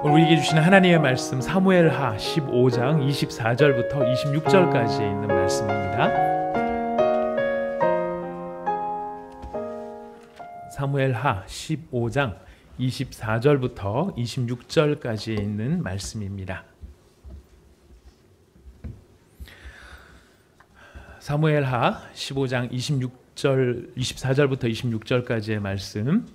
오늘 우리에게 주시는 하나님의 말씀 사무엘하 15장 24절부터 26절까지에 있는 말씀입니다. 사무엘하 15장 24절부터 26절까지에 있는 말씀입니다. 사무엘하 15장 24절부터 26절까지의 말씀,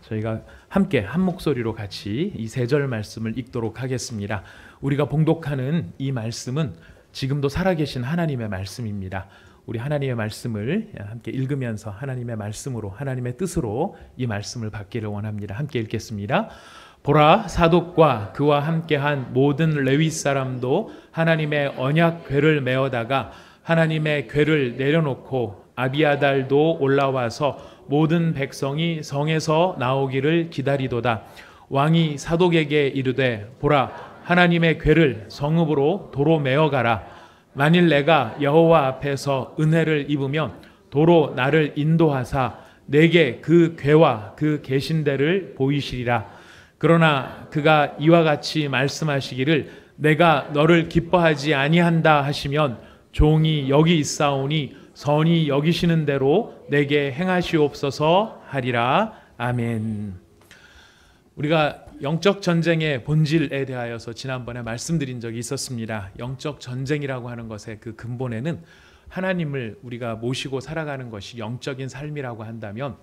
저희가 함께 한 목소리로 같이 이 세 절 말씀을 읽도록 하겠습니다. 우리가 봉독하는 이 말씀은 지금도 살아계신 하나님의 말씀입니다. 우리 하나님의 말씀을 함께 읽으면서 하나님의 말씀으로, 하나님의 뜻으로 이 말씀을 받기를 원합니다. 함께 읽겠습니다. 보라, 사독과 그와 함께한 모든 레위 사람도 하나님의 언약 궤를 메어다가 하나님의 궤를 내려놓고 아비아달도 올라와서 모든 백성이 성에서 나오기를 기다리도다. 왕이 사독에게 이르되, 보라, 하나님의 궤를 성읍으로 도로 메어가라. 만일 내가 여호와 앞에서 은혜를 입으면 도로 나를 인도하사 내게 그 궤와 그 계신 데를 보이시리라. 그러나 그가 이와 같이 말씀하시기를 내가 너를 기뻐하지 아니한다 하시면 종이 여기 있사오니 선히 여기시는 대로 내게 행하시옵소서 하리라. 아멘. 우리가 영적 전쟁의 본질에 대하여서 지난번에 말씀드린 적이 있었습니다. 영적 전쟁이라고 하는 것의 그 근본에는 하나님을 우리가 모시고 살아가는 것이 영적인 삶이라고 한다면,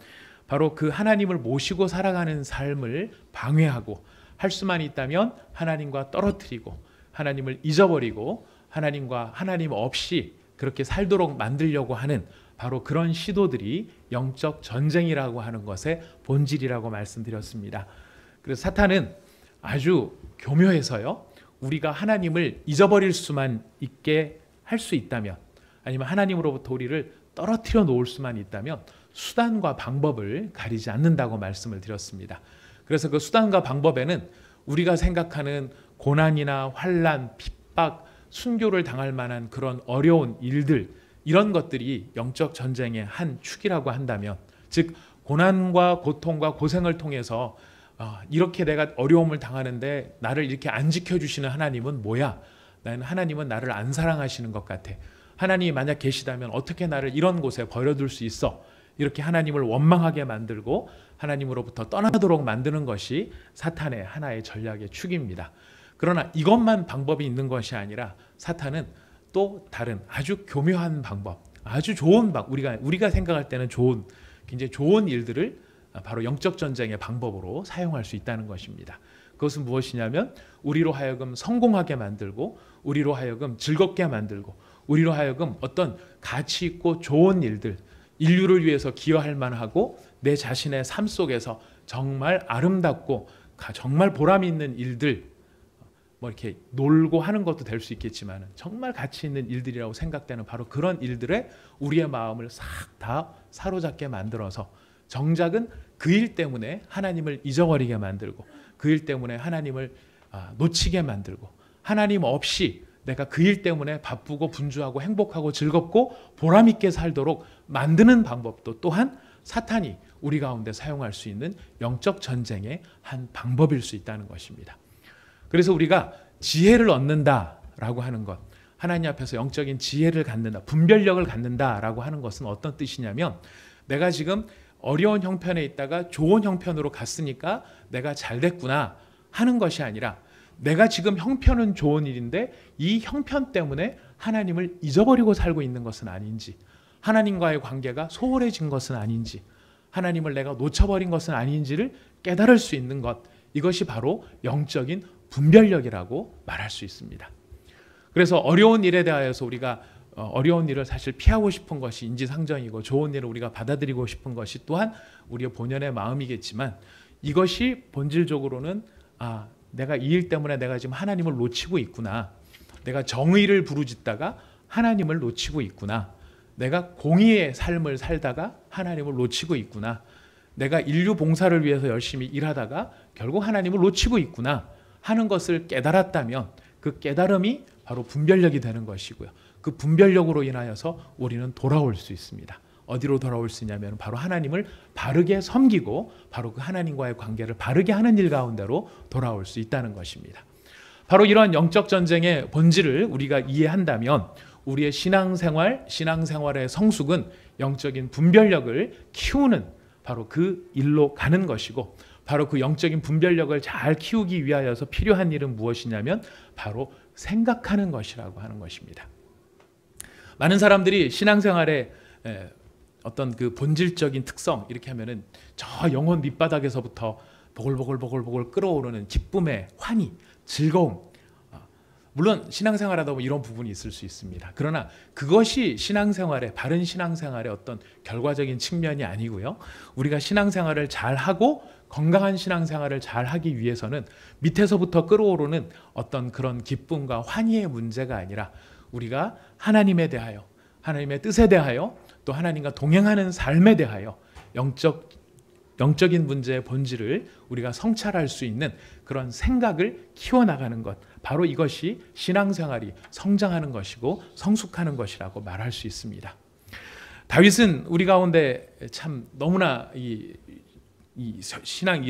바로 그 하나님을 모시고 살아가는 삶을 방해하고, 할 수만 있다면 하나님과 떨어뜨리고 하나님을 잊어버리고 하나님과 하나님 없이 그렇게 살도록 만들려고 하는 바로 그런 시도들이 영적 전쟁이라고 하는 것의 본질이라고 말씀드렸습니다. 그래서 사탄은 아주 교묘해서요, 우리가 하나님을 잊어버릴 수만 있게 할 수 있다면, 아니면 하나님으로부터 우리를 떨어뜨려 놓을 수만 있다면 수단과 방법을 가리지 않는다고 말씀을 드렸습니다. 그래서 그 수단과 방법에는 우리가 생각하는 고난이나 환난, 핍박, 순교를 당할 만한 그런 어려운 일들, 이런 것들이 영적 전쟁의 한 축이라고 한다면, 즉 고난과 고통과 고생을 통해서 이렇게 내가 어려움을 당하는데 나를 이렇게 안 지켜주시는 하나님은 뭐야? 하나님은 나를 안 사랑하시는 것 같아. 하나님이 만약 계시다면 어떻게 나를 이런 곳에 버려둘 수 있어? 이렇게 하나님을 원망하게 만들고 하나님으로부터 떠나도록 만드는 것이 사탄의 하나의 전략의 축입니다. 그러나 이것만 방법이 있는 것이 아니라 사탄은 또 다른 아주 교묘한 방법, 아주 좋은 우리가 생각할 때는 굉장히 좋은 일들을 바로 영적 전쟁의 방법으로 사용할 수 있다는 것입니다. 그것은 무엇이냐면 우리로 하여금 성공하게 만들고, 우리로 하여금 즐겁게 만들고, 우리로 하여금 어떤 가치 있고 좋은 일들, 인류를 위해서 기여할 만하고 내 자신의 삶 속에서 정말 아름답고 정말 보람 있는 일들, 이렇게 놀고 하는 것도 될 수 있겠지만 정말 가치 있는 일들이라고 생각되는 바로 그런 일들에 우리의 마음을 싹 다 사로잡게 만들어서 정작은 그 일 때문에 하나님을 잊어버리게 만들고, 그 일 때문에 하나님을 놓치게 만들고, 하나님 없이 내가 그 일 때문에 바쁘고 분주하고 행복하고 즐겁고 보람 있게 살도록 만드는 방법도 또한 사탄이 우리 가운데 사용할 수 있는 영적 전쟁의 한 방법일 수 있다는 것입니다. 그래서 우리가 지혜를 얻는다라고 하는 것, 하나님 앞에서 영적인 지혜를 갖는다, 분별력을 갖는다라고 하는 것은 어떤 뜻이냐면, 내가 지금 어려운 형편에 있다가 좋은 형편으로 갔으니까 내가 잘 됐구나 하는 것이 아니라, 내가 지금 형편은 좋은 일인데 이 형편 때문에 하나님을 잊어버리고 살고 있는 것은 아닌지, 하나님과의 관계가 소홀해진 것은 아닌지, 하나님을 내가 놓쳐버린 것은 아닌지를 깨달을 수 있는 것, 이것이 바로 영적인 분별력이라고 말할 수 있습니다. 그래서 어려운 일에 대하여서 우리가 어려운 일을 사실 피하고 싶은 것이 인지상정이고, 좋은 일을 우리가 받아들이고 싶은 것이 또한 우리의 본연의 마음이겠지만, 이것이 본질적으로는 내가 이 일 때문에 내가 지금 하나님을 놓치고 있구나, 내가 정의를 부르짖다가 하나님을 놓치고 있구나, 내가 공의의 삶을 살다가 하나님을 놓치고 있구나, 내가 인류 봉사를 위해서 열심히 일하다가 결국 하나님을 놓치고 있구나 하는 것을 깨달았다면, 그 깨달음이 바로 분별력이 되는 것이고요. 그 분별력으로 인하여서 우리는 돌아올 수 있습니다. 어디로 돌아올 수 있냐면 바로 하나님을 바르게 섬기고 바로 그 하나님과의 관계를 바르게 하는 일 가운데로 돌아올 수 있다는 것입니다. 바로 이러한 영적 전쟁의 본질을 우리가 이해한다면 우리의 신앙생활의 성숙은 영적인 분별력을 키우는 바로 그 일로 가는 것이고, 바로 그 영적인 분별력을 잘 키우기 위하여서 필요한 일은 무엇이냐면 바로 생각하는 것이라고 하는 것입니다. 많은 사람들이 신앙생활의 어떤 그 본질적인 특성 이렇게 하면은 저 영혼 밑바닥에서부터 보글보글 끌어오르는 기쁨의 환희, 즐거움, 물론 신앙생활하다 보면 이런 부분이 있을 수 있습니다. 그러나 그것이 바른 신앙생활의 어떤 결과적인 측면이 아니고요. 우리가 신앙생활을 잘하고 건강한 신앙생활을 잘하기 위해서는 밑에서부터 끌어오르는 어떤 그런 기쁨과 환희의 문제가 아니라 우리가 하나님에 대하여, 하나님의 뜻에 대하여, 또 하나님과 동행하는 삶에 대하여 영적인 문제의 본질을 우리가 성찰할 수 있는 그런 생각을 키워나가는 것, 바로 이것이 신앙생활이 성장하는 것이고 성숙하는 것이라고 말할 수 있습니다. 다윗은 우리 가운데 참 너무나 이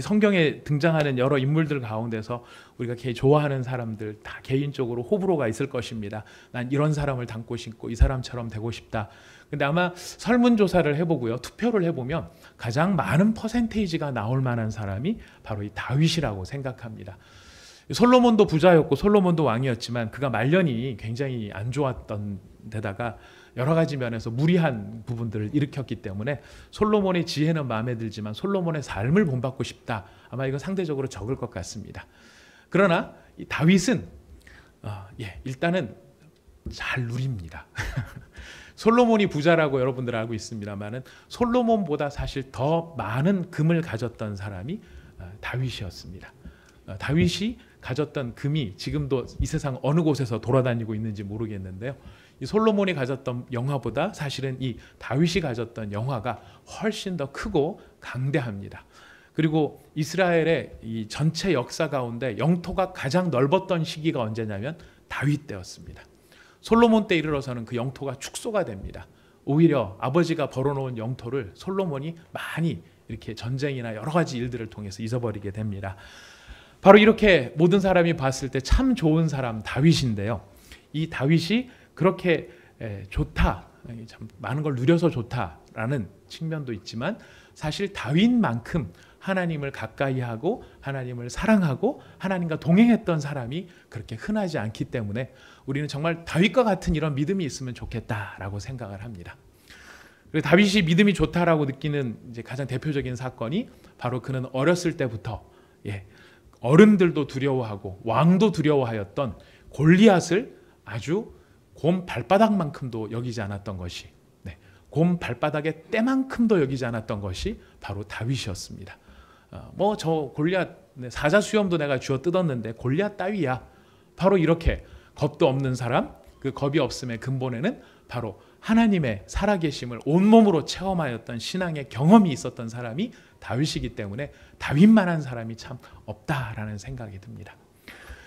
성경에 등장하는 여러 인물들 가운데서 우리가 좋아하는 사람들 다 개인적으로 호불호가 있을 것입니다. 난 이런 사람을 닮고 싶고 이 사람처럼 되고 싶다. 근데 아마 설문조사를 해보고요, 투표를 해보면 가장 많은 퍼센테이지가 나올 만한 사람이 바로 이 다윗이라고 생각합니다. 솔로몬도 부자였고 솔로몬도 왕이었지만 그가 말년이 굉장히 안 좋았던 데다가 여러 가지 면에서 무리한 부분들을 일으켰기 때문에 솔로몬의 지혜는 마음에 들지만 솔로몬의 삶을 본받고 싶다, 아마 이건 상대적으로 적을 것 같습니다. 그러나 이 다윗은 일단은 잘 누립니다. 솔로몬이 부자라고 여러분들 알고 있습니다만은 솔로몬보다 사실 더 많은 금을 가졌던 사람이 다윗이었습니다. 다윗이 가졌던 금이 지금도 이 세상 어느 곳에서 돌아다니고 있는지 모르겠는데요, 이 솔로몬이 가졌던 영화보다 사실은 이 다윗이 가졌던 영화가 훨씬 더 크고 강대합니다. 그리고 이스라엘의 이 전체 역사 가운데 영토가 가장 넓었던 시기가 언제냐면 다윗 때였습니다. 솔로몬 때 이르러서는 그 영토가 축소가 됩니다. 오히려 아버지가 벌어놓은 영토를 솔로몬이 많이 이렇게 전쟁이나 여러 가지 일들을 통해서 잊어버리게 됩니다. 바로 이렇게 모든 사람이 봤을 때 참 좋은 사람 다윗인데요, 이 다윗이 그렇게 좋다, 참 많은 걸 누려서 좋다라는 측면도 있지만 사실 다윗만큼 하나님을 가까이 하고 하나님을 사랑하고 하나님과 동행했던 사람이 그렇게 흔하지 않기 때문에 우리는 정말 다윗과 같은 이런 믿음이 있으면 좋겠다라고 생각을 합니다. 그리고 다윗이 믿음이 좋다라고 느끼는 이제 가장 대표적인 사건이 바로 그는 어렸을 때부터 어른들도 두려워하고 왕도 두려워하였던 골리앗을 아주 곰 발바닥만큼도 여기지 않았던 것이, 곰 발바닥의 때만큼도 여기지 않았던 것이 바로 다윗이었습니다. 저 골리앗 사자 수염도 내가 쥐어 뜯었는데 골리앗 따위야. 바로 이렇게 겁도 없는 사람, 그 겁이 없음의 근본에는 바로 하나님의 살아계심을 온몸으로 체험하였던 신앙의 경험이 있었던 사람이 다윗이기 때문에 다윗만한 사람이 참 없다라는 생각이 듭니다.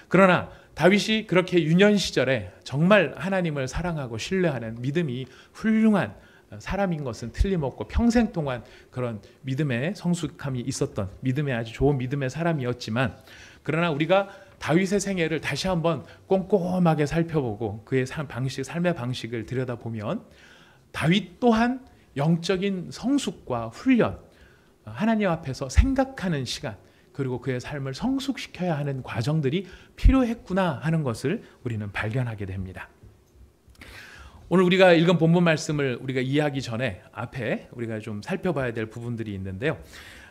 그러나 다윗이 그렇게 유년 시절에 정말 하나님을 사랑하고 신뢰하는 믿음이 훌륭한 사람인 것은 틀림없고 평생 동안 그런 믿음의 성숙함이 있었던 믿음의 아주 좋은 믿음의 사람이었지만, 그러나 우리가 다윗의 생애를 다시 한번 꼼꼼하게 살펴보고 그의 삶의 방식을 들여다보면 다윗 또한 영적인 성숙과 훈련, 하나님 앞에서 생각하는 시간, 그리고 그의 삶을 성숙시켜야 하는 과정들이 필요했구나 하는 것을 우리는 발견하게 됩니다. 오늘 우리가 읽은 본문 말씀을 우리가 이해하기 전에 앞에 우리가 좀 살펴봐야 될 부분들이 있는데요,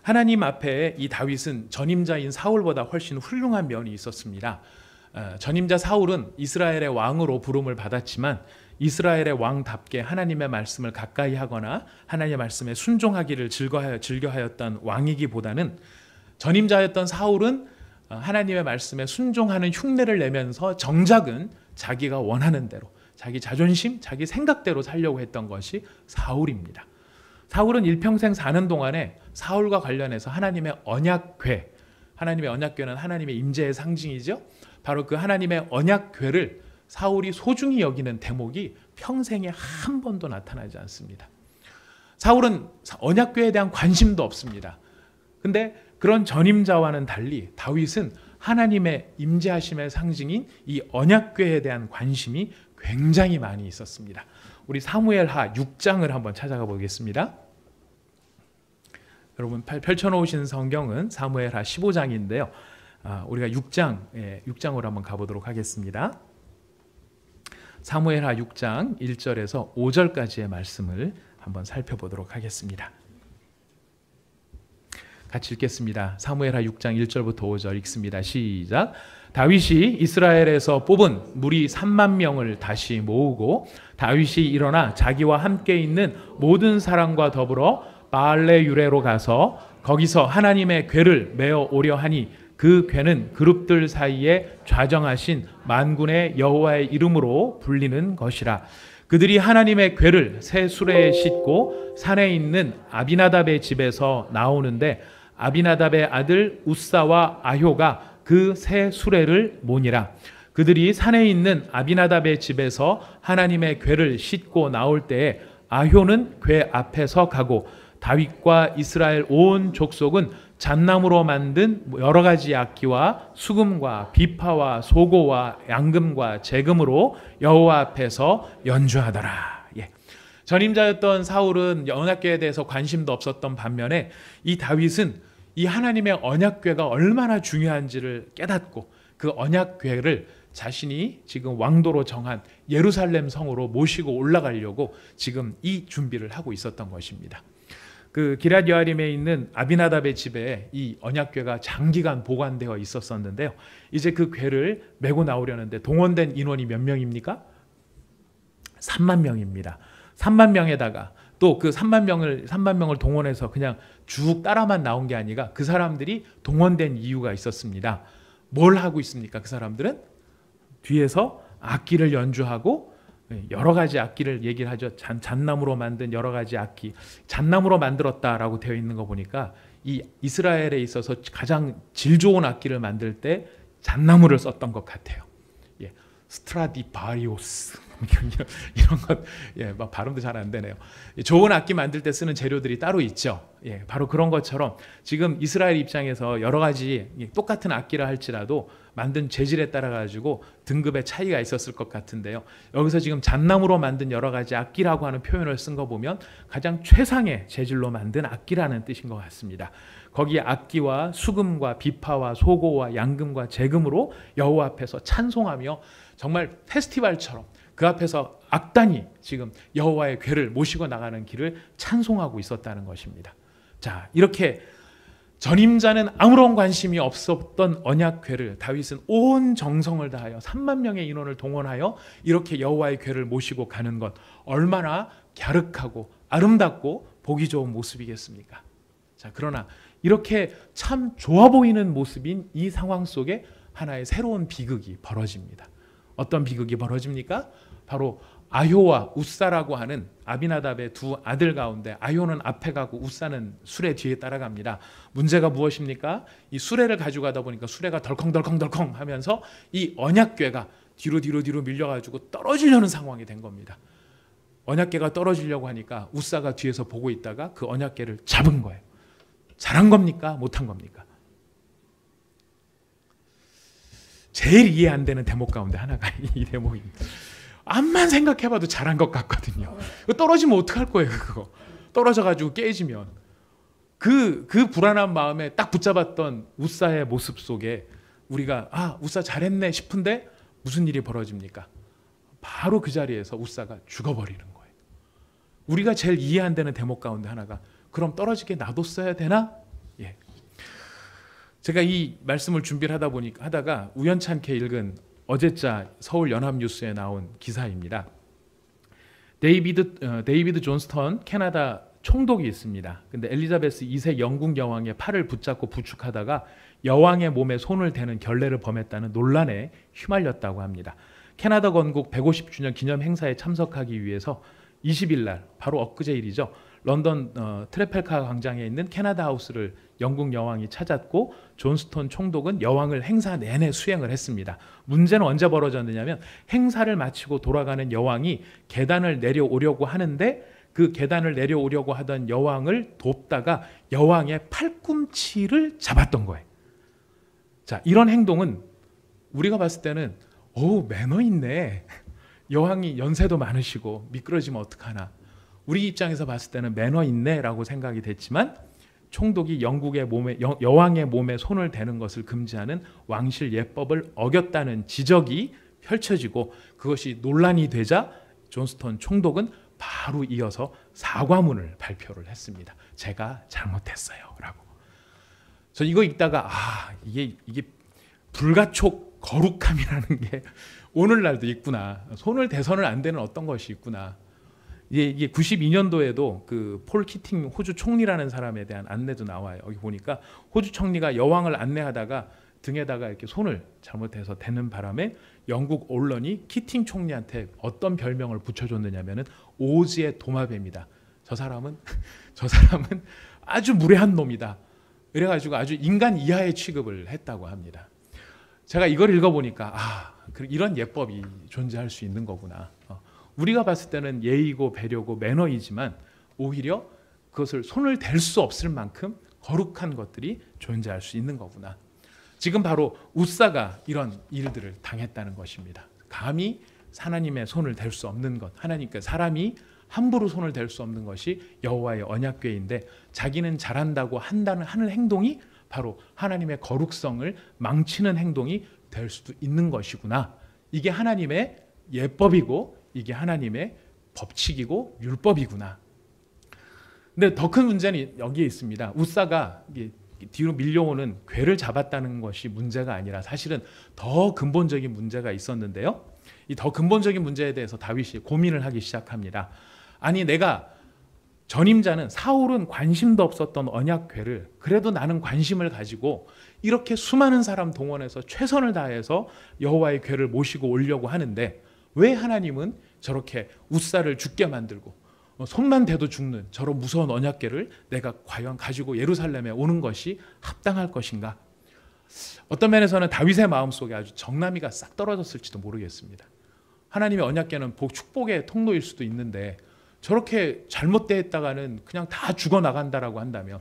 하나님 앞에 이 다윗은 전임자인 사울보다 훨씬 훌륭한 면이 있었습니다. 전임자 사울은 이스라엘의 왕으로 부름을 받았지만 이스라엘의 왕답게 하나님의 말씀을 가까이 하거나 하나님의 말씀에 순종하기를 즐겨하였던 왕이기보다는, 전임자였던 사울은 하나님의 말씀에 순종하는 흉내를 내면서 정작은 자기가 원하는 대로, 자기 자존심, 자기 생각대로 살려고 했던 것이 사울입니다. 사울은 일평생 사는 동안에 사울과 관련해서 하나님의 언약궤, 하나님의 언약궤는 하나님의 임재의 상징이죠. 바로 그 하나님의 언약궤를 사울이 소중히 여기는 대목이 평생에 한 번도 나타나지 않습니다. 사울은 언약궤에 대한 관심도 없습니다. 근데 그런 전임자와는 달리 다윗은 하나님의 임재하심의 상징인 이 언약궤에 대한 관심이 굉장히 많이 있었습니다. 우리 사무엘하 6장을 한번 찾아가 보겠습니다. 여러분 펼쳐놓으신 성경은 사무엘하 15장인데요. 우리가 6장으로 한번 가보도록 하겠습니다. 사무엘하 6장 1절에서 5절까지의 말씀을 한번 살펴보도록 하겠습니다. 같이 읽겠습니다. 사무엘하 6장 1절부터 5절 읽습니다. 시작. 다윗이 이스라엘에서 뽑은 무리 3만 명을 다시 모으고 다윗이 일어나 자기와 함께 있는 모든 사람과 더불어 바알레 유레로 가서 거기서 하나님의 궤를 메어 오려 하니 그 궤는 그룹들 사이에 좌정하신 만군의 여호와의 이름으로 불리는 것이라. 그들이 하나님의 궤를 새 수레에 싣고 산에 있는 아비나답의 집에서 나오는데 아비나답의 아들 우사와 아효가 그 새 수레를 모니라. 그들이 산에 있는 아비나답의 집에서 하나님의 궤를 싣고 나올 때에 아효는 궤 앞에 서 가고 다윗과 이스라엘 온 족속은 잣나무로 만든 여러 가지 악기와 수금과 비파와 소고와 양금과 재금으로 여호와 앞에서 연주하더라. 전임자였던 사울은 언약궤에 대해서 관심도 없었던 반면에 이 다윗은 이 하나님의 언약궤가 얼마나 중요한지를 깨닫고 그 언약궤를 자신이 지금 왕도로 정한 예루살렘 성으로 모시고 올라가려고 지금 이 준비를 하고 있었던 것입니다. 그 기럇 여아림에 있는 아비나답의 집에 이 언약궤가 장기간 보관되어 있었었는데요. 이제 그 궤를 메고 나오려는데 동원된 인원이 몇 명입니까? 3만 명입니다. 3만 명에다가 또 그 3만 명을 동원해서 그냥 쭉 따라만 나온 게 아니라 그 사람들이 동원된 이유가 있었습니다. 뭘 하고 있습니까? 그 사람들은 뒤에서 악기를 연주하고 여러 가지 악기를 얘기를 하죠. 잣나무로 만든 여러 가지 악기, 잣나무로 만들었다라고 되어 있는 거 보니까 이 이스라엘에 있어서 가장 질 좋은 악기를 만들 때 잣나무를 썼던 것 같아요. 스트라디바리우스 이런 것, 막 발음도 잘 안 되네요. 좋은 악기 만들 때 쓰는 재료들이 따로 있죠. 바로 그런 것처럼 지금 이스라엘 입장에서 여러 가지 똑같은 악기를 할지라도 만든 재질에 따라 가지고 등급의 차이가 있었을 것 같은데요. 여기서 지금 잣나무로 만든 여러 가지 악기라고 하는 표현을 쓴 거 보면 가장 최상의 재질로 만든 악기라는 뜻인 것 같습니다. 거기에 악기와 수금과 비파와 소고와 양금과 재금으로 여호와 앞에서 찬송하며 정말 페스티벌처럼 그 앞에서 악단이 지금 여호와의 궤를 모시고 나가는 길을 찬송하고 있었다는 것입니다. 자, 이렇게 전임자는 아무런 관심이 없었던 언약궤를 다윗은 온 정성을 다하여 3만 명의 인원을 동원하여 이렇게 여호와의 궤를 모시고 가는 것 얼마나 갸륵하고 아름답고 보기 좋은 모습이겠습니까? 자, 그러나 이렇게 참 좋아 보이는 모습인 이 상황 속에 하나의 새로운 비극이 벌어집니다. 어떤 비극이 벌어집니까? 바로 아효와 우사라고 하는 아비나답의 두 아들 가운데 아효는 앞에 가고 우사는 수레 뒤에 따라갑니다. 문제가 무엇입니까? 이 수레를 가지고 가다 보니까 수레가 덜컹덜컹 하면서 이 언약궤가 뒤로 밀려가지고 떨어지려는 상황이 된 겁니다. 언약궤가 떨어지려고 하니까 우사가 뒤에서 보고 있다가 그 언약궤를 잡은 거예요. 잘한 겁니까? 못한 겁니까? 제일 이해 안 되는 대목 가운데 하나가 이 대목입니다. 암만 생각해봐도 잘한 것 같거든요. 떨어지면 어떡할 거예요, 그거. 떨어져가지고 깨지면. 그 불안한 마음에 딱 붙잡았던 우사의 모습 속에 우리가 우사 잘했네 싶은데 무슨 일이 벌어집니까? 바로 그 자리에서 우사가 죽어버리는 거예요. 우리가 제일 이해 안 되는 대목 가운데 하나가 그럼 떨어지게 놔뒀어야 되나? 제가 이 말씀을 준비를 하다가 우연찮게 읽은 어제자 서울 연합뉴스에 나온 기사입니다. 데이비드 존스턴 캐나다 총독이 있습니다. 근데 엘리자베스 2세 영국 여왕의 팔을 붙잡고 부축하다가 여왕의 몸에 손을 대는 결례를 범했다는 논란에 휘말렸다고 합니다. 캐나다 건국 150주년 기념 행사에 참석하기 위해서 20일 날 바로 엊그제 일이죠. 런던 트래펠카 광장에 있는 캐나다 하우스를 영국 여왕이 찾았고 존스턴 총독은 여왕을 행사 내내 수행을 했습니다. 문제는 언제 벌어졌느냐면 행사를 마치고 돌아가는 여왕이 계단을 내려오려고 하는데 그 계단을 내려오려고 하던 여왕을 돕다가 여왕의 팔꿈치를 잡았던 거예요. 자, 이런 행동은 우리가 봤을 때는 매너 있네. 여왕이 연세도 많으시고 미끄러지면 어떡하나. 우리 입장에서 봤을 때는 매너 있네라고 생각이 됐지만 총독이 여왕의 몸에 손을 대는 것을 금지하는 왕실 예법을 어겼다는 지적이 펼쳐지고 그것이 논란이 되자 존스턴 총독은 바로 이어서 사과문을 발표를 했습니다. 제가 잘못했어요라고. 저 이거 읽다가 이게 불가촉 거룩함이라는 게 오늘날도 있구나. 손을 대서는 안 되는 어떤 것이 있구나. 이게 92년도에도 그 폴 키팅 호주 총리라는 사람에 대한 안내도 나와요. 여기 보니까 호주 총리가 여왕을 안내하다가 등에다가 이렇게 손을 잘못해서 대는 바람에 영국 언론이 키팅 총리한테 어떤 별명을 붙여줬느냐면은 오즈의 도마뱀이다. 저 사람은 아주 무례한 놈이다. 그래가지고 아주 인간 이하의 취급을 했다고 합니다. 제가 이걸 읽어보니까 이런 예법이 존재할 수 있는 거구나. 우리가 봤을 때는 예의고 배려고 매너이지만 오히려 그것을 손을 댈 수 없을 만큼 거룩한 것들이 존재할 수 있는 거구나. 지금 바로 웃사가 이런 일들을 당했다는 것입니다. 감히 하나님의 손을 댈 수 없는 것, 하나님께 사람이 함부로 손을 댈 수 없는 것이 여호와의 언약궤인데 자기는 잘한다고 하는 행동이 바로 하나님의 거룩성을 망치는 행동이 될 수도 있는 것이구나. 이게 하나님의 예법이고 이게 하나님의 법칙이고 율법이구나. 근데 더 큰 문제는 여기에 있습니다. 웃사가 뒤로 밀려오는 궤를 잡았다는 것이 문제가 아니라 사실은 더 근본적인 문제가 있었는데요. 이 더 근본적인 문제에 대해서 다윗이 고민을 하기 시작합니다. 아니 내가 전임자는 사울은 관심도 없었던 언약궤를 그래도 나는 관심을 가지고 이렇게 수많은 사람 동원해서 최선을 다해서 여호와의 궤를 모시고 오려고 하는데 왜 하나님은 저렇게 웃사를 죽게 만들고 손만 대도 죽는 저런 무서운 언약궤를 내가 과연 가지고 예루살렘에 오는 것이 합당할 것인가? 어떤 면에서는 다윗의 마음속에 아주 정남이가 싹 떨어졌을지도 모르겠습니다. 하나님의 언약궤는 축복의 통로일 수도 있는데 저렇게 잘못됐다가는 그냥 다 죽어나간다라고 한다면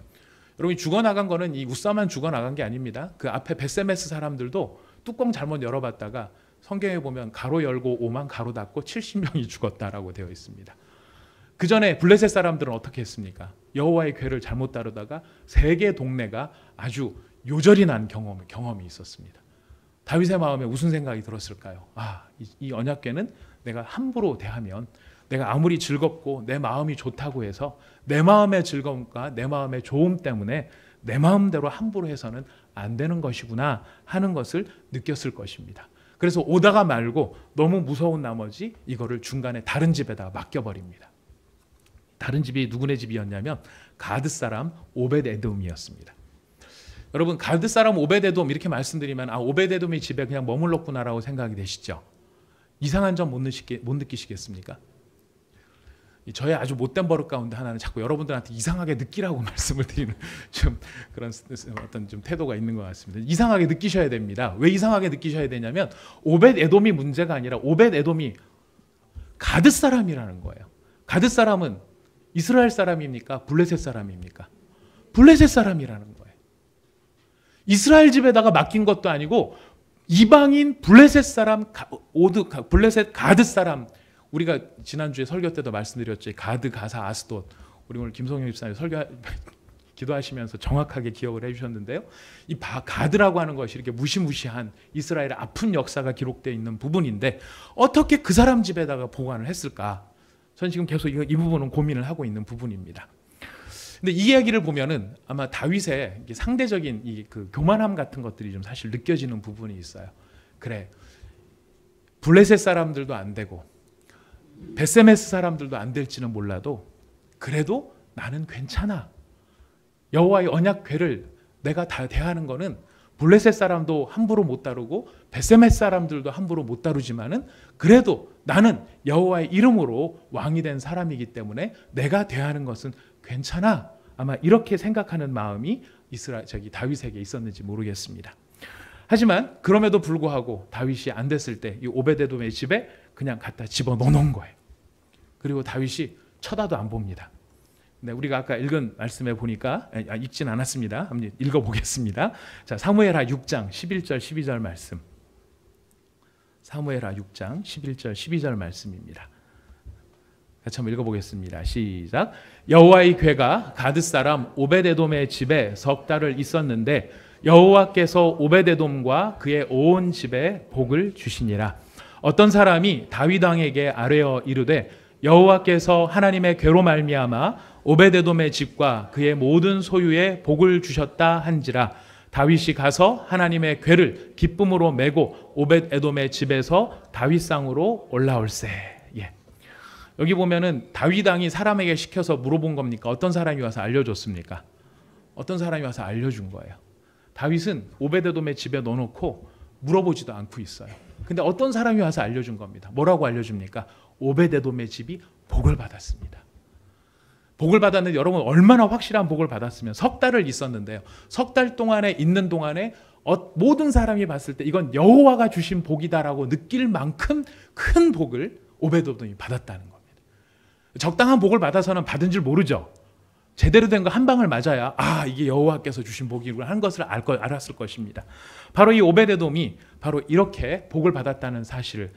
여러분이 죽어나간 거는 이 웃사만 죽어나간 게 아닙니다. 그 앞에 벳세메스 사람들도 뚜껑 잘못 열어봤다가 성경에 보면 가로 열고 5만 가로 닫고 70명이 죽었다라고 되어 있습니다. 그 전에 블레셋 사람들은 어떻게 했습니까? 여호와의 궤를 잘못 다루다가 세계 동네가 아주 요절이 난 경험이 있었습니다. 다윗의 마음에 무슨 생각이 들었을까요? 이 언약궤는 내가 함부로 대하면 내가 아무리 즐겁고 내 마음이 좋다고 해서 내 마음의 즐거움과 내 마음의 좋음 때문에 내 마음대로 함부로 해서는 안 되는 것이구나 하는 것을 느꼈을 것입니다. 그래서 오다가 말고 너무 무서운 나머지 이거를 중간에 다른 집에다 맡겨버립니다. 다른 집이 누구네 집이었냐면 가드 사람 오벳 에돔이었습니다. 여러분 가드 사람 오벳 에돔 이렇게 말씀드리면 오벳 에돔이 집에 그냥 머물렀구나라고 생각이 되시죠? 이상한 점 못 느끼시겠습니까? 저의 아주 못된 버릇 가운데 하나는 자꾸 여러분들한테 이상하게 느끼라고 말씀을 드리는 좀 그런 어떤 좀 태도가 있는 것 같습니다. 이상하게 느끼셔야 됩니다. 왜 이상하게 느끼셔야 되냐면 오벳 에돔이 문제가 아니라 오벳 에돔이 가드 사람이라는 거예요. 가드 사람은 이스라엘 사람입니까? 블레셋 사람입니까? 블레셋 사람이라는 거예요. 이스라엘 집에다가 맡긴 것도 아니고 이방인 블레셋 사람, 블레셋 가드 사람. 우리가 지난주에 설교 때도 말씀드렸죠. 가드, 가사, 아스돗. 우리 오늘 김성영 집사님 기도하시면서 정확하게 기억을 해주셨는데요. 이 가드라고 하는 것이 이렇게 무시무시한 이스라엘의 아픈 역사가 기록되어 있는 부분인데 어떻게 그 사람 집에다가 보관을 했을까? 저는 지금 계속 이 부분은 고민을 하고 있는 부분입니다. 근데 이 이야기를 보면은 아마 다윗의 상대적인 그 교만함 같은 것들이 좀 사실 느껴지는 부분이 있어요. 그래, 블레셋 사람들도 안 되고 벳세메스 사람들도 안 될지는 몰라도 그래도 나는 괜찮아. 여호와의 언약궤를 내가 다 대하는 거는 블레셋 사람도 함부로 못 다루고 벳세메스 사람들도 함부로 못 다루지만은 그래도 나는 여호와의 이름으로 왕이 된 사람이기 때문에 내가 대하는 것은 괜찮아. 아마 이렇게 생각하는 마음이 다윗에게 있었는지 모르겠습니다. 하지만 그럼에도 불구하고 다윗이 안 됐을 때 이 오벳에돔의 집에 그냥 갖다 집어넣어놓은 거예요. 그리고 다윗이 쳐다도 안 봅니다. 네, 우리가 아까 읽은 말씀에 보니까 읽진 않았습니다. 한번 읽어보겠습니다. 자, 사무엘하 6장 11절 12절 말씀. 사무엘하 6장 11절 12절 말씀입니다. 같이 한번 읽어보겠습니다. 시작. 여호와의 궤가 가드 사람 오벳에돔의 집에 석 달을 있었는데 여호와께서 오벳에돔과 그의 온 집에 복을 주시니라. 어떤 사람이 다윗 왕에게 아뢰어 이르되 여호와께서 하나님의 궤로 말미암아 오벳에돔의 집과 그의 모든 소유에 복을 주셨다 한지라. 다윗이 가서 하나님의 궤를 기쁨으로 메고 오벳에돔의 집에서 다윗상으로 올라올세. 예. 여기 보면은 다윗 왕이 사람에게 시켜서 물어본 겁니까? 어떤 사람이 와서 알려줬습니까? 어떤 사람이 와서 알려준 거예요. 다윗은 오벳에돔의 집에 넣어놓고 물어보지도 않고 있어요. 근데 어떤 사람이 와서 알려준 겁니다. 뭐라고 알려줍니까? 오벳에돔의 집이 복을 받았습니다. 복을 받았는데 여러분 얼마나 확실한 복을 받았으면 석 달을 있었는데요. 석 달 동안에 있는 동안에 모든 사람이 봤을 때 이건 여호와가 주신 복이다라고 느낄 만큼 큰 복을 오벳에돔이 받았다는 겁니다. 적당한 복을 받아서는 받은 줄 모르죠. 제대로 된 거 한 방을 맞아야 이게 여호와께서 주신 복이구나 하는 것을 알았을 것입니다. 바로 이 오벳에돔이 바로 이렇게 복을 받았다는 사실을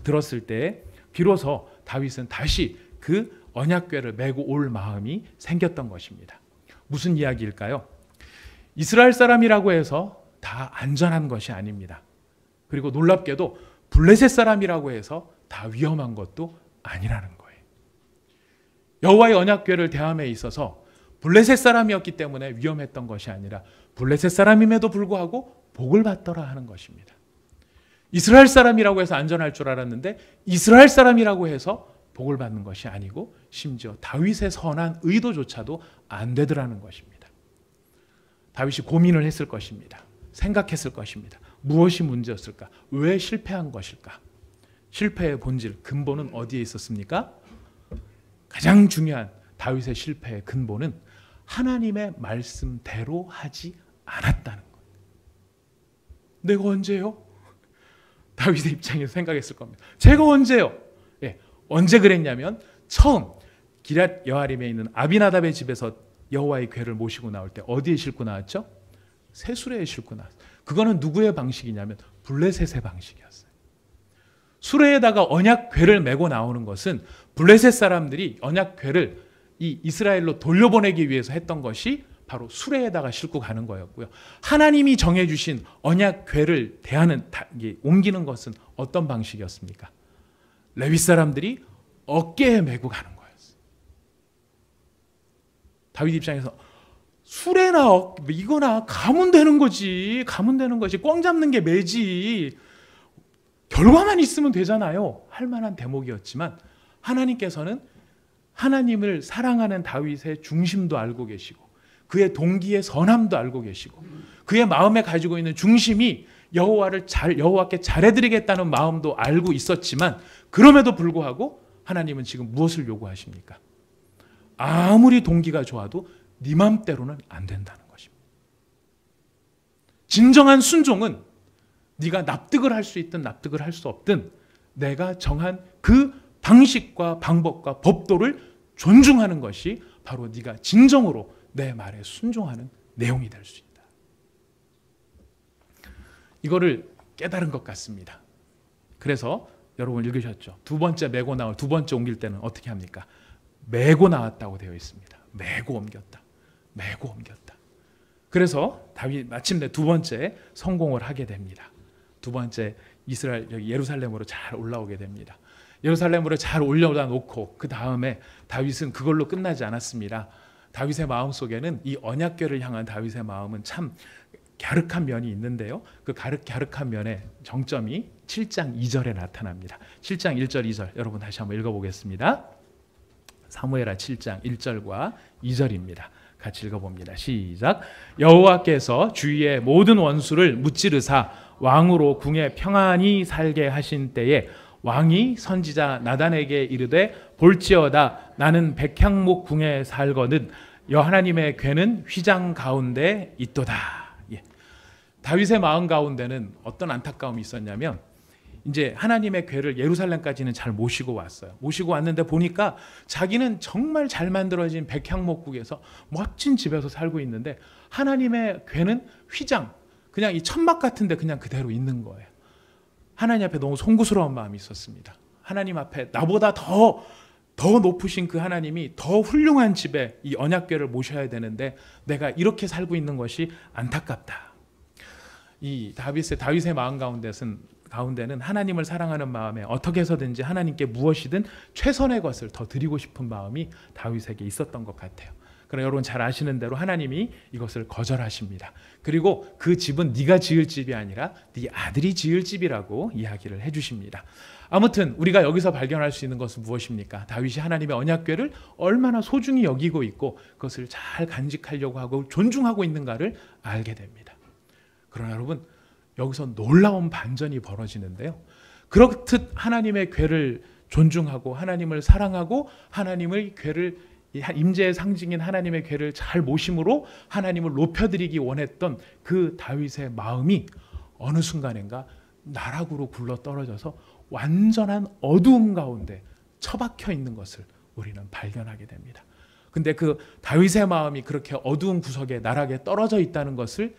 들었을 때 비로소 다윗은 다시 그 언약궤를 메고 올 마음이 생겼던 것입니다. 무슨 이야기일까요? 이스라엘 사람이라고 해서 다 안전한 것이 아닙니다. 그리고 놀랍게도 블레셋 사람이라고 해서 다 위험한 것도 아니라는 거예요. 여호와의 언약궤를 대함에 있어서 블레셋 사람이었기 때문에 위험했던 것이 아니라 블레셋 사람임에도 불구하고 복을 받더라 하는 것입니다. 이스라엘 사람이라고 해서 안전할 줄 알았는데 이스라엘 사람이라고 해서 복을 받는 것이 아니고 심지어 다윗의 선한 의도조차도 안 되더라는 것입니다. 다윗이 고민을 했을 것입니다. 생각했을 것입니다. 무엇이 문제였을까? 왜 실패한 것일까? 실패의 본질, 근본은 어디에 있었습니까? 가장 중요한 다윗의 실패의 근본은 하나님의 말씀대로 하지 않았다는 거예요. 내가 언제요? 다윗의 입장에서 생각했을 겁니다. 제가 언제요? 예, 언제 그랬냐면 처음 기럇 여아림에 있는 아비나답의 집에서 여호와의 궤를 모시고 나올 때 어디에 싣고 나왔죠? 새 수레에 싣고 나왔어요. 그거는 누구의 방식이냐면 블레셋의 방식이었어요. 수레에다가 언약궤를 메고 나오는 것은 블레셋 사람들이 언약궤를 이 이스라엘로 돌려보내기 위해서 했던 것이 바로 수레에다가 싣고 가는 거였고요. 하나님이 정해주신 언약궤를 옮기는 것은 어떤 방식이었습니까? 레위 사람들이 어깨에 메고 가는 거였어요. 다윗 입장에서 수레나 이거나 가면 되는 거지. 꽝 잡는 게 매지. 결과만 있으면 되잖아요. 할 만한 대목이었지만 하나님께서는 하나님을 사랑하는 다윗의 중심도 알고 계시고 그의 동기의 선함도 알고 계시고 그의 마음에 가지고 있는 중심이 여호와께 잘해드리겠다는 마음도 알고 있었지만 그럼에도 불구하고 하나님은 지금 무엇을 요구하십니까? 아무리 동기가 좋아도 네 맘대로는 안 된다는 것입니다. 진정한 순종은 네가 납득을 할 수 있든 납득을 할 수 없든 내가 정한 그 방식과 방법과 법도를 존중하는 것이 바로 네가 진정으로 내 말에 순종하는 내용이 될 수 있다. 이거를 깨달은 것 같습니다. 그래서 여러분 읽으셨죠? 두 번째 옮길 때는 어떻게 합니까? 메고 나왔다고 되어 있습니다. 메고 옮겼다. 그래서 다윗 마침내 두 번째 성공을 하게 됩니다. 두 번째 예루살렘으로 잘 올라오게 됩니다. 예루살렘으로 잘 올려다 놓고 그 다음에 다윗은 그걸로 끝나지 않았습니다. 다윗의 마음속에는 이 언약궤를 향한 다윗의 마음은 참 갸륵한 면이 있는데요. 그 갸륵한 면의 정점이 7장 2절에 나타납니다. 7장 1절 2절 여러분 다시 한번 읽어보겠습니다. 사무엘하 7장 1절과 2절입니다. 같이 읽어봅니다. 시작. 여호와께서 주위의 모든 원수를 무찌르사 왕으로 궁에 평안히 살게 하신 때에 왕이 선지자 나단에게 이르되 볼지어다 나는 백향목 궁에 살거든 여하나님의 궤는 휘장 가운데 있도다. 예. 다윗의 마음 가운데는 어떤 안타까움이 있었냐면 이제 하나님의 궤를 예루살렘까지는 잘 모시고 왔어요. 모시고 왔는데 보니까 자기는 정말 잘 만들어진 백향목국에서 멋진 집에서 살고 있는데 하나님의 궤는 휘장, 그냥 이 천막 같은데 그냥 그대로 있는 거예요. 하나님 앞에 너무 송구스러운 마음이 있었습니다. 하나님 앞에 나보다 더 높으신 그 하나님이 더 훌륭한 집에 이 언약궤를 모셔야 되는데 내가 이렇게 살고 있는 것이 안타깝다. 이 다윗의 마음 가운데는 하나님을 사랑하는 마음에 어떻게 해서든지 하나님께 무엇이든 최선의 것을 더 드리고 싶은 마음이 다윗에게 있었던 것 같아요. 그러나 여러분 잘 아시는 대로 하나님이 이것을 거절하십니다. 그리고 그 집은 네가 지을 집이 아니라 네 아들이 지을 집이라고 이야기를 해주십니다. 아무튼 우리가 여기서 발견할 수 있는 것은 무엇입니까? 다윗이 하나님의 언약궤를 얼마나 소중히 여기고 있고 그것을 잘 간직하려고 하고 존중하고 있는가를 알게 됩니다. 그러나 여러분 여기서 놀라운 반전이 벌어지는데요. 그렇듯 하나님의 궤를 존중하고 하나님을 사랑하고 하나님의 궤를 임재의 상징인 하나님의 궤를 잘 모심으로 하나님을 높여드리기 원했던 그 다윗의 마음이 어느 순간인가 나락으로 굴러 떨어져서 완전한 어두움 가운데 처박혀 있는 것을 우리는 발견하게 됩니다. 근데 그 다윗의 마음이 그렇게 어두운 구석에 나락에 떨어져 있다는 것을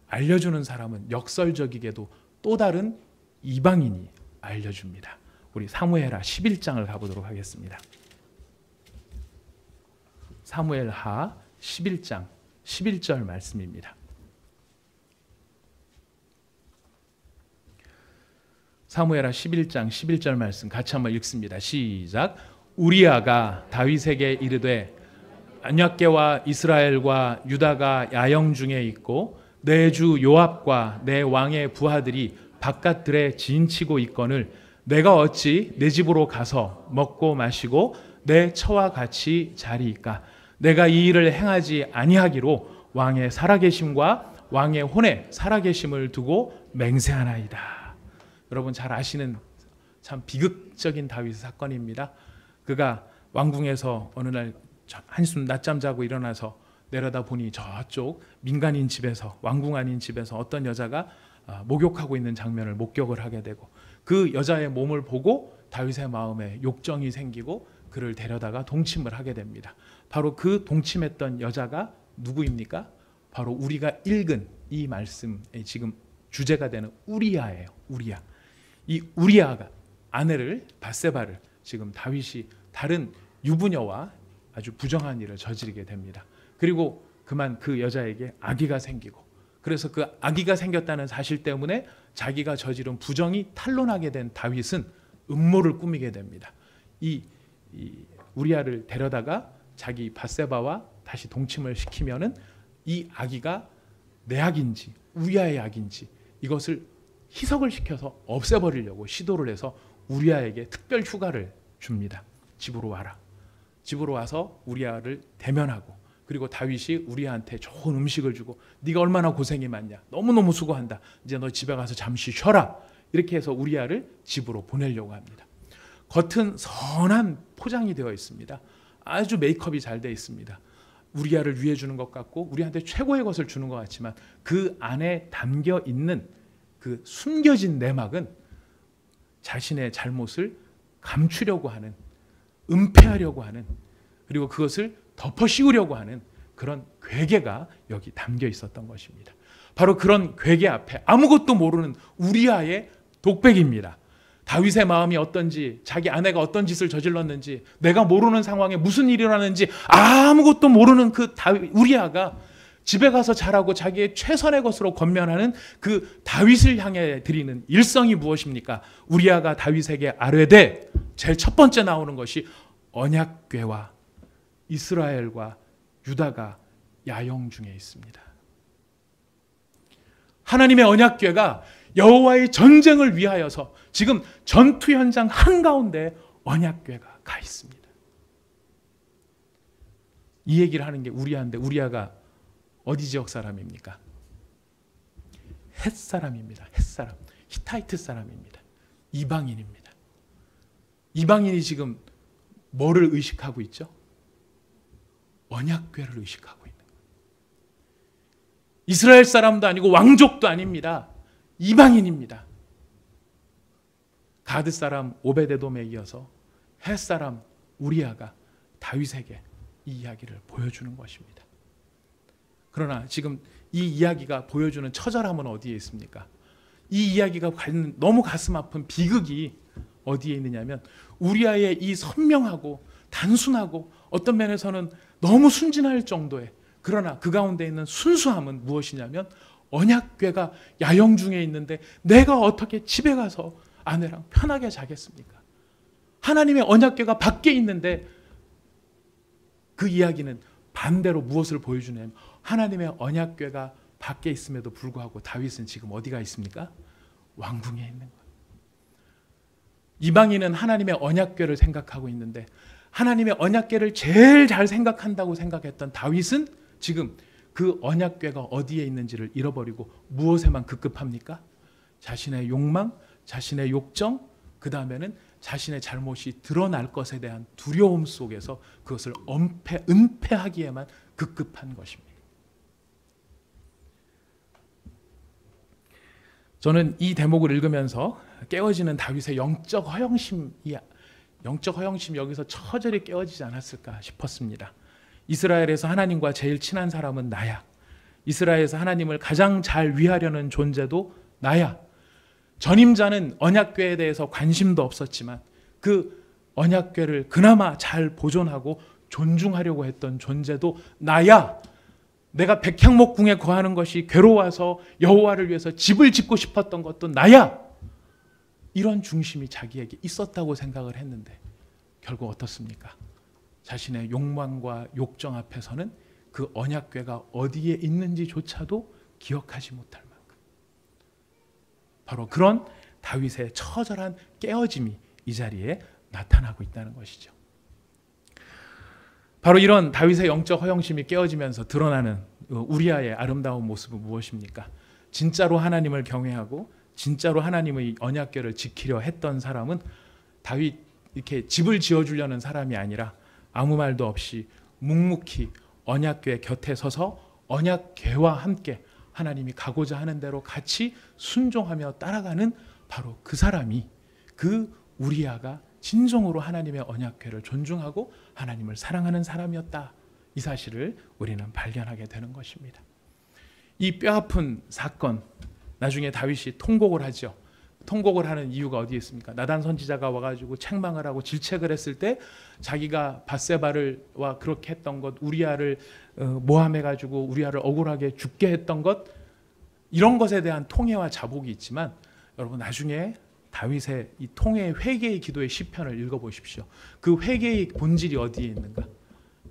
알려주는 사람은 역설적이게도 또 다른 이방인이 알려줍니다. 우리 사무엘하 11장을 가보도록 하겠습니다. 사무엘하 11장 11절 말씀입니다. 사무엘하 11장 11절 말씀 같이 한번 읽습니다. 시작. 우리아가 다윗에게 이르되 언약궤와 이스라엘과 유다가 야영 중에 있고 내 주 요압과 내 왕의 부하들이 바깥들에 진치고 있거늘 내가 어찌 내 집으로 가서 먹고 마시고 내 처와 같이 자리이까. 내가 이 일을 행하지 아니하기로 왕의 살아계심과 왕의 혼에 살아계심을 두고 맹세하나이다. 여러분 잘 아시는 참 비극적인 다윗의 사건입니다. 그가 왕궁에서 어느 날 한숨 낮잠 자고 일어나서 내려다 보니 저쪽 민간인 집에서 왕궁 아닌 집에서 어떤 여자가 목욕하고 있는 장면을 목격을 하게 되고 그 여자의 몸을 보고 다윗의 마음에 욕정이 생기고 그를 데려다가 동침을 하게 됩니다. 바로 그 동침했던 여자가 누구입니까? 바로 우리가 읽은 이 말씀의 지금 주제가 되는 우리아예요. 우리아. 이 우리아가 아내를 밧세바를 지금 다윗이 다른 유부녀와 아주 부정한 일을 저지르게 됩니다. 그리고 그만 그 여자에게 아기가 생기고 그래서 그 아기가 생겼다는 사실 때문에 자기가 저지른 부정이 탄로나게 된 다윗은 음모를 꾸미게 됩니다. 이 우리아를 데려다가 자기 밧세바와 다시 동침을 시키면은 이 아기가 내 아기인지 우리아의 아기인지 이것을 희석을 시켜서 없애버리려고 시도를 해서 우리아에게 특별 휴가를 줍니다. 집으로 와라. 집으로 와서 우리아를 대면하고 그리고 다윗이 우리아한테 좋은 음식을 주고 네가 얼마나 고생이 많냐. 너무너무 수고한다. 이제 너 집에 가서 잠시 쉬어라. 이렇게 해서 우리아를 집으로 보내려고 합니다. 겉은 선한 포장이 되어 있습니다. 아주 메이크업이 잘 되어 있습니다. 우리아를 위해 주는 것 같고 우리한테 최고의 것을 주는 것 같지만 그 안에 담겨 있는 그 숨겨진 내막은 자신의 잘못을 감추려고 하는, 은폐하려고 하는, 그리고 그것을 덮어 씌우려고 하는 그런 괴계가 여기 담겨 있었던 것입니다. 바로 그런 괴계 앞에 아무것도 모르는 우리아의 독백입니다. 다윗의 마음이 어떤지, 자기 아내가 어떤 짓을 저질렀는지, 내가 모르는 상황에 무슨 일이 일어나는지 아무것도 모르는 그 우리아가 집에 가서 자라고 자기의 최선의 것으로 권면하는 그 다윗을 향해 드리는 일성이 무엇입니까? 우리아가 다윗에게 아뢰되 제일 첫 번째 나오는 것이 언약궤와 이스라엘과 유다가 야영 중에 있습니다. 하나님의 언약궤가 여호와의 전쟁을 위하여서 지금 전투 현장 한가운데 언약궤가 가 있습니다. 이 얘기를 하는 게 우리아인데 우리아가 어디 지역 사람입니까? 헷 사람입니다. 헷 사람. 히타이트 사람입니다. 이방인입니다. 이방인이 지금 뭐를 의식하고 있죠? 언약궤를 의식하고 있는 거예요. 이스라엘 사람도 아니고 왕족도 아닙니다. 이방인입니다. 가드 사람 오베데돔에 이어서 헷 사람 우리아가 다윗에게 이 이야기를 보여주는 것입니다. 그러나 지금 이 이야기가 보여주는 처절함은 어디에 있습니까? 이 이야기가 너무 가슴 아픈 비극이 어디에 있느냐면 우리아의 이 선명하고 단순하고 어떤 면에서는 너무 순진할 정도의, 그러나 그 가운데 있는 순수함은 무엇이냐면 언약궤가 야영 중에 있는데 내가 어떻게 집에 가서 아내랑 편하게 자겠습니까? 하나님의 언약궤가 밖에 있는데, 그 이야기는 반대로 무엇을 보여주냐면 하나님의 언약궤가 밖에 있음에도 불구하고 다윗은 지금 어디가 있습니까? 왕궁에 있는 거예요. 이방인은 하나님의 언약궤를 생각하고 있는데 하나님의 언약궤를 제일 잘 생각한다고 생각했던 다윗은 지금 그 언약궤가 어디에 있는지를 잃어버리고 무엇에만 급급합니까? 자신의 욕망, 자신의 욕정, 그 다음에는 자신의 잘못이 드러날 것에 대한 두려움 속에서 그것을 은폐하기에만 급급한 것입니다. 저는 이 대목을 읽으면서 깨어지는 다윗의 영적 허영심이 여기서 처절히 깨어지지 않았을까 싶었습니다. 이스라엘에서 하나님과 제일 친한 사람은 나야. 이스라엘에서 하나님을 가장 잘 위하려는 존재도 나야. 전임자는 언약궤에 대해서 관심도 없었지만 그 언약궤를 그나마 잘 보존하고 존중하려고 했던 존재도 나야. 내가 백향목궁에 거하는 것이 괴로워서 여호와를 위해서 집을 짓고 싶었던 것도 나야. 이런 중심이 자기에게 있었다고 생각을 했는데 결국 어떻습니까? 자신의 욕망과 욕정 앞에서는 그 언약궤가 어디에 있는지조차도 기억하지 못할 만큼, 바로 그런 다윗의 처절한 깨어짐이 이 자리에 나타나고 있다는 것이죠. 바로 이런 다윗의 영적 허영심이 깨어지면서 드러나는 우리아의 아름다운 모습은 무엇입니까? 진짜로 하나님을 경외하고 진짜로 하나님의 언약궤를 지키려 했던 사람은 다윗 이렇게 집을 지어주려는 사람이 아니라 아무 말도 없이 묵묵히 언약궤 곁에 서서 언약궤와 함께 하나님이 가고자 하는 대로 같이 순종하며 따라가는 바로 그 사람이, 그 우리아가 진정으로 하나님의 언약궤를 존중하고 하나님을 사랑하는 사람이었다. 이 사실을 우리는 발견하게 되는 것입니다. 이 뼈아픈 사건, 나중에 다윗이 통곡을 하죠. 통곡을 하는 이유가 어디에 있습니까? 나단 선지자가 와가지고 책망을 하고 질책을 했을 때 자기가 밧세바와 그렇게 했던 것, 우리아를 모함해가지고 우리아를 억울하게 죽게 했던 것, 이런 것에 대한 통회와 자복이 있지만 여러분 나중에 다윗의 이 통회의 회개의 기도의 시편을 읽어보십시오. 그 회개의 본질이 어디에 있는가?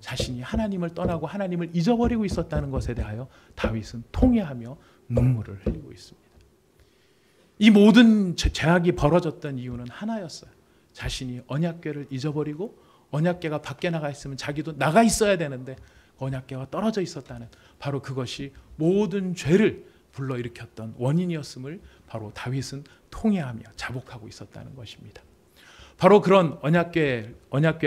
자신이 하나님을 떠나고 하나님을 잊어버리고 있었다는 것에 대하여 다윗은 통회하며 눈물을 흘리고 있습니다. 이 모든 죄악이 벌어졌던 이유는 하나였어요. 자신이 언약궤를 잊어버리고 언약궤가 밖에 나가 있으면 자기도 나가 있어야 되는데 언약궤가 떨어져 있었다는, 바로 그것이 모든 죄를 불러일으켰던 원인이었음을 바로 다윗은 통회하며 자복하고 있었다는 것입니다. 바로 그런 언약궤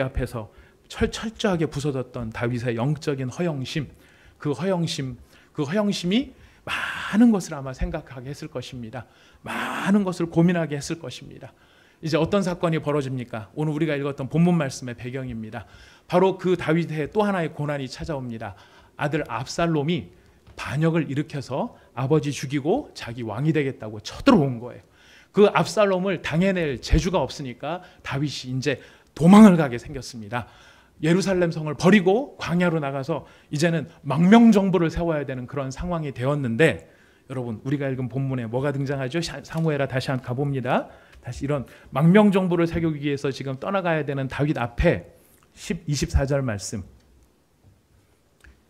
앞에서 철저하게 부서졌던 다윗의 영적인 허영심, 그 허영심이 많은 것을 아마 생각하게 했을 것입니다. 많은 것을 고민하게 했을 것입니다. 이제 어떤 사건이 벌어집니까? 오늘 우리가 읽었던 본문 말씀의 배경입니다. 바로 그 다윗의 또 하나의 고난이 찾아옵니다. 아들 압살롬이 반역을 일으켜서 아버지 죽이고 자기 왕이 되겠다고 쳐들어온 거예요. 그 압살롬을 당해낼 재주가 없으니까 다윗이 이제 도망을 가게 생겼습니다. 예루살렘 성을 버리고 광야로 나가서 이제는 망명정부를 세워야 되는 그런 상황이 되었는데, 여러분 우리가 읽은 본문에 뭐가 등장하죠? 사무엘아 다시 한번 가봅니다. 다시 이런 망명정부를 세우기 위해서 지금 떠나가야 되는 다윗 앞에 24절 말씀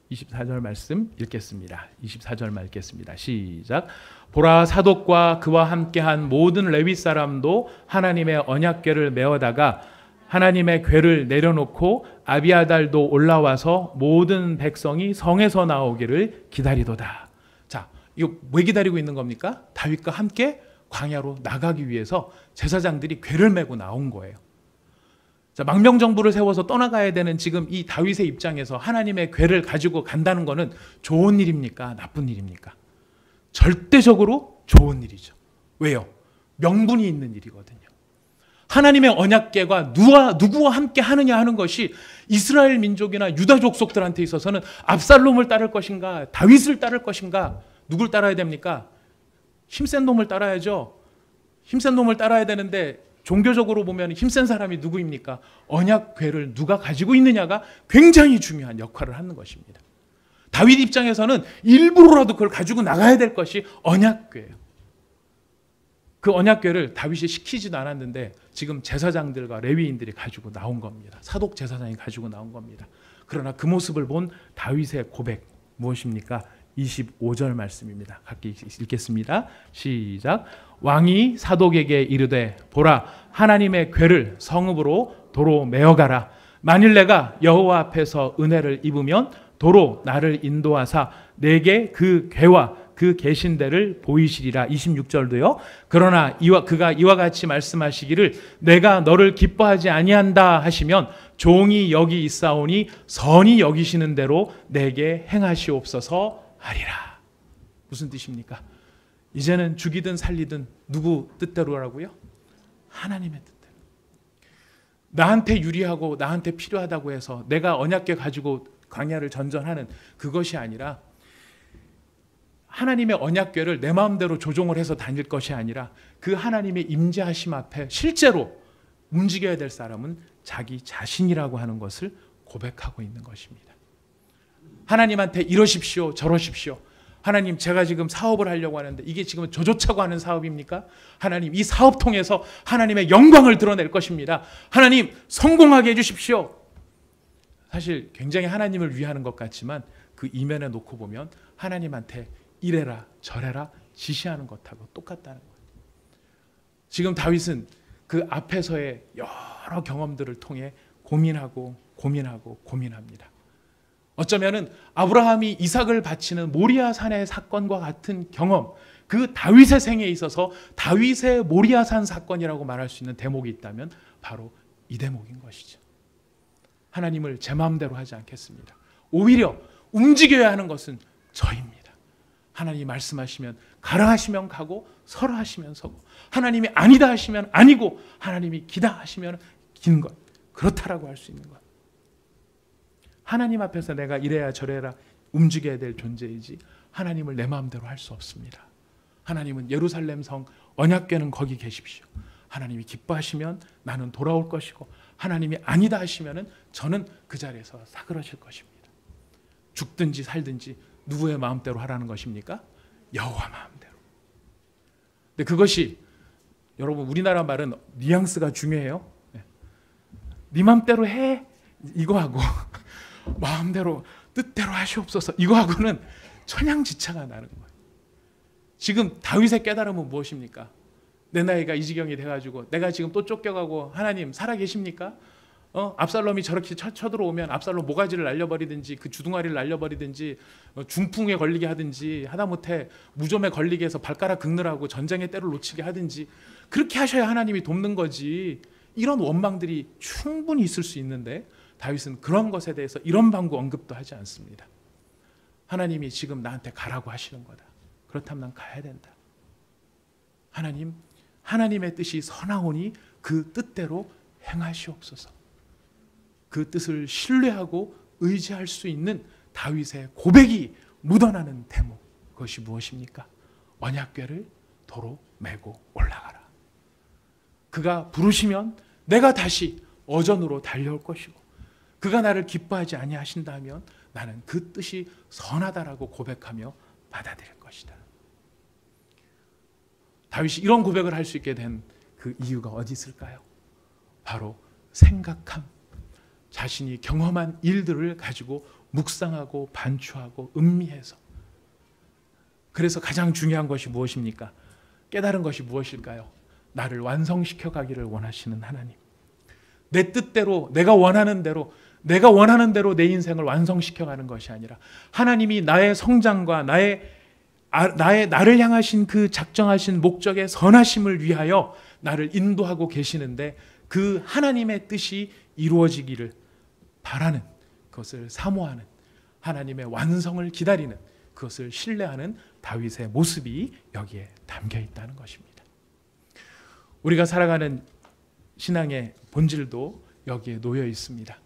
24절 말씀 읽겠습니다. 24절 읽겠습니다. 시작. 보라, 사독과 그와 함께한 모든 레위 사람도 하나님의 언약궤를 메어다가 하나님의 궤를 내려놓고 아비아달도 올라와서 모든 백성이 성에서 나오기를 기다리도다. 자, 이거 왜 기다리고 있는 겁니까? 다윗과 함께 광야로 나가기 위해서 제사장들이 궤를 메고 나온 거예요. 자, 망명정부를 세워서 떠나가야 되는 지금 이 다윗의 입장에서 하나님의 궤를 가지고 간다는 것은 좋은 일입니까? 나쁜 일입니까? 절대적으로 좋은 일이죠. 왜요? 명분이 있는 일이거든요. 하나님의 언약궤가 누구와 함께 하느냐 하는 것이 이스라엘 민족이나 유다 족속들한테 있어서는 압살롬을 따를 것인가, 다윗을 따를 것인가, 누굴 따라야 됩니까? 힘센 놈을 따라야죠. 힘센 놈을 따라야 되는데 종교적으로 보면 힘센 사람이 누구입니까? 언약궤를 누가 가지고 있느냐가 굉장히 중요한 역할을 하는 것입니다. 다윗 입장에서는 일부러라도 그걸 가지고 나가야 될 것이 언약궤예요. 그 언약궤를 다윗이 시키지도 않았는데 지금 제사장들과 레위인들이 가지고 나온 겁니다. 사독 제사장이 가지고 나온 겁니다. 그러나 그 모습을 본 다윗의 고백 무엇입니까? 25절 말씀입니다. 같이 읽겠습니다. 시작. 왕이 사독에게 이르되 보라 하나님의 궤를 성읍으로 도로 메어가라. 만일 내가 여호와 앞에서 은혜를 입으면 도로 나를 인도하사 내게 그 궤와 그 계신 데를 보이시리라. 26절도요. 그러나 그가 이와 같이 말씀하시기를 내가 너를 기뻐하지 아니한다 하시면 종이 여기 있사오니 선히 여기시는 대로 내게 행하시옵소서 하리라. 무슨 뜻입니까? 이제는 죽이든 살리든 누구 뜻대로라고요? 하나님의 뜻대로. 나한테 유리하고 나한테 필요하다고 해서 내가 언약궤 가지고 광야를 전전하는 그것이 아니라 하나님의 언약궤를 내 마음대로 조종을 해서 다닐 것이 아니라 그 하나님의 임재하심 앞에 실제로 움직여야 될 사람은 자기 자신이라고 하는 것을 고백하고 있는 것입니다. 하나님한테 이러십시오 저러십시오. 하나님 제가 지금 사업을 하려고 하는데 이게 지금 저조차고 하는 사업입니까? 하나님 이 사업 통해서 하나님의 영광을 드러낼 것입니다. 하나님 성공하게 해주십시오. 사실 굉장히 하나님을 위하는 것 같지만 그 이면에 놓고 보면 하나님한테 이래라 저래라 지시하는 것하고 똑같다는 거예요. 지금 다윗은 그 앞에서의 여러 경험들을 통해 고민합니다. 어쩌면은 아브라함이 이삭을 바치는 모리아 산의 사건과 같은 경험, 그 다윗의 생에 있어서 다윗의 모리아 산 사건이라고 말할 수 있는 대목이 있다면 바로 이 대목인 것이죠. 하나님을 제 마음대로 하지 않겠습니다. 오히려 움직여야 하는 것은 저입니다. 하나님이 말씀하시면 가라 하시면 가고 서라 하시면 서고 하나님이 아니다 하시면 아니고 하나님이 기다 하시면 기는 것, 그렇다라고 할 수 있는 것. 하나님 앞에서 내가 이래야 저래라 움직여야 될 존재이지 하나님을 내 마음대로 할 수 없습니다. 하나님은 예루살렘 성 언약궤는 거기 계십시오. 하나님이 기뻐하시면 나는 돌아올 것이고 하나님이 아니다 하시면 저는 그 자리에서 사그러질 것입니다. 죽든지 살든지 누구의 마음대로 하라는 것입니까? 여호와 마음대로. 근데 그것이 여러분 우리나라 말은 뉘앙스가 중요해요. 네 마음대로 해 이거하고 마음대로 뜻대로 하시옵소서 이거하고는 천양지차가 나는 거예요. 지금 다윗의 깨달음은 무엇입니까? 내 나이가 이 지경이 돼가지고 내가 지금 또 쫓겨가고 하나님 살아계십니까? 압살롬이 저렇게 쳐들어오면 압살롬 모가지를 날려버리든지 그 주둥아리를 날려버리든지 중풍에 걸리게 하든지 하다못해 무좀에 걸리게 해서 발가락 긁느라고 전쟁의 때를 놓치게 하든지 그렇게 하셔야 하나님이 돕는 거지. 이런 원망들이 충분히 있을 수 있는데 다윗은 그런 것에 대해서 이런 방구 언급도 하지 않습니다. 하나님이 지금 나한테 가라고 하시는 거다. 그렇다면 난 가야 된다. 하나님의 뜻이 선하오니 그 뜻대로 행하시옵소서. 그 뜻을 신뢰하고 의지할 수 있는 다윗의 고백이 묻어나는 대목, 그것이 무엇입니까? 언약궤를 도로 메고 올라가라. 그가 부르시면 내가 다시 어전으로 달려올 것이고 그가 나를 기뻐하지 아니하신다면 나는 그 뜻이 선하다라고 고백하며 받아들일 것이다. 다윗이 이런 고백을 할 수 있게 된 그 이유가 어디 있을까요? 바로 생각함, 자신이 경험한 일들을 가지고 묵상하고 반추하고 음미해서. 그래서 가장 중요한 것이 무엇입니까? 깨달은 것이 무엇일까요? 나를 완성시켜 가기를 원하시는 하나님. 내 뜻대로 내가 원하는 대로 내 인생을 완성시켜 가는 것이 아니라 하나님이 나의 성장과 나를 향하신 그 작정하신 목적의 선하심을 위하여 나를 인도하고 계시는데 그 하나님의 뜻이 이루어지기를 바라는, 그것을 사모하는, 하나님의 완성을 기다리는, 그것을 신뢰하는 다윗의 모습이 여기에 담겨 있다는 것입니다. 우리가 살아가는 신앙의 본질도 여기에 놓여 있습니다.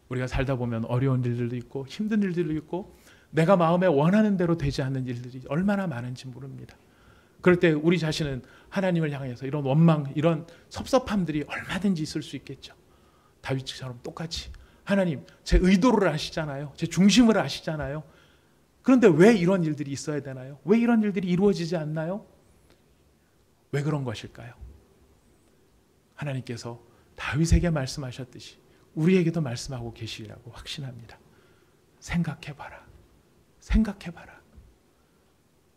우리가 살다 보면 어려운 일들도 있고 힘든 일들도 있고 내가 마음에 원하는 대로 되지 않는 일들이 얼마나 많은지 모릅니다. 그럴 때 우리 자신은 하나님을 향해서 이런 원망, 이런 섭섭함들이 얼마든지 있을 수 있겠죠. 다윗처럼 똑같이 하나님, 제 의도를 아시잖아요. 제 중심을 아시잖아요. 그런데 왜 이런 일들이 있어야 되나요? 왜 이런 일들이 이루어지지 않나요? 왜 그런 것일까요? 하나님께서 다윗에게 말씀하셨듯이 우리에게도 말씀하고 계시리라고 확신합니다. 생각해봐라. 생각해봐라.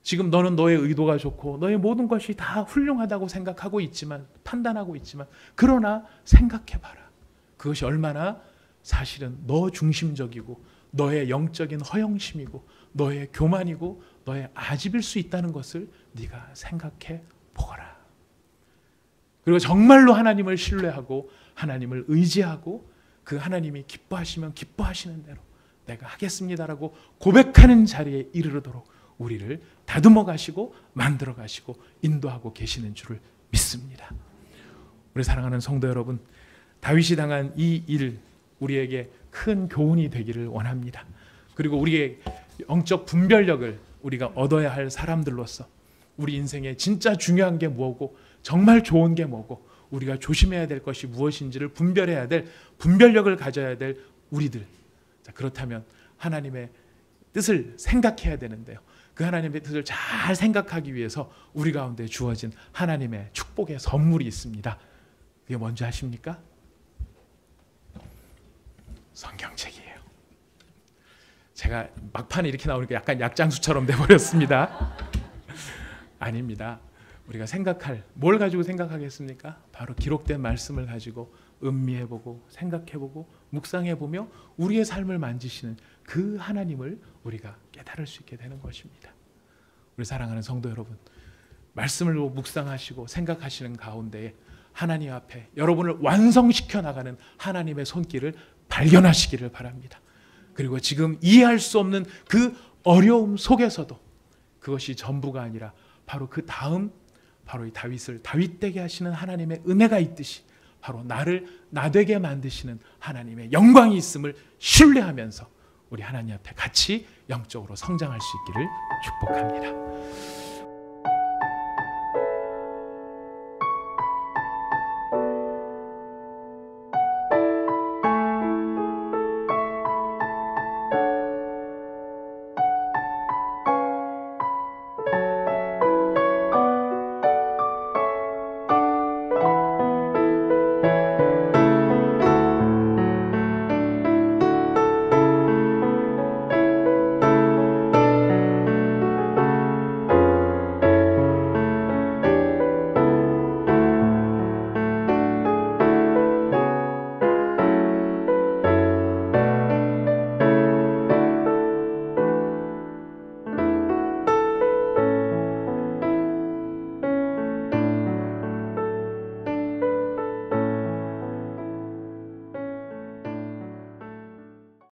지금 너는 너의 의도가 좋고 너의 모든 것이 다 훌륭하다고 생각하고 있지만, 판단하고 있지만, 그러나 생각해봐라. 그것이 얼마나 사실은 너 중심적이고 너의 영적인 허영심이고 너의 교만이고 너의 아집일 수 있다는 것을 네가 생각해 보거라. 그리고 정말로 하나님을 신뢰하고 하나님을 의지하고 그 하나님이 기뻐하시면 기뻐하시는 대로 내가 하겠습니다라고 고백하는 자리에 이르도록 우리를 다듬어 가시고 만들어 가시고 인도하고 계시는 줄을 믿습니다. 우리 사랑하는 성도 여러분, 다윗이 당한 이 일 우리에게 큰 교훈이 되기를 원합니다. 그리고 우리의 영적 분별력을 우리가 얻어야 할 사람들로서 우리 인생에 진짜 중요한 게 뭐고 정말 좋은 게 뭐고 우리가 조심해야 될 것이 무엇인지를 분별해야 될 분별력을 가져야 될 우리들. 자, 그렇다면 하나님의 뜻을 생각해야 되는데요. 그 하나님의 뜻을 잘 생각하기 위해서 우리 가운데 주어진 하나님의 축복의 선물이 있습니다. 그게 뭔지 아십니까? 성경책이에요. 제가 막판에 이렇게 나오니까 약간 약장수처럼 돼버렸습니다. 아닙니다. 우리가 생각할, 뭘 가지고 생각하겠습니까? 바로 기록된 말씀을 가지고 음미해보고 생각해보고 묵상해보며 우리의 삶을 만지시는 그 하나님을 우리가 깨달을 수 있게 되는 것입니다. 우리 사랑하는 성도 여러분, 말씀을 묵상하시고 생각하시는 가운데에 하나님 앞에 여러분을 완성시켜 나가는 하나님의 손길을 발견하시기를 바랍니다. 그리고 지금 이해할 수 없는 그 어려움 속에서도 그것이 전부가 아니라 바로 그 다음, 바로 이 다윗을 다윗되게 하시는 하나님의 은혜가 있듯이 바로 나를 나되게 만드시는 하나님의 영광이 있음을 신뢰하면서 우리 하나님 앞에 같이 영적으로 성장할 수 있기를 축복합니다.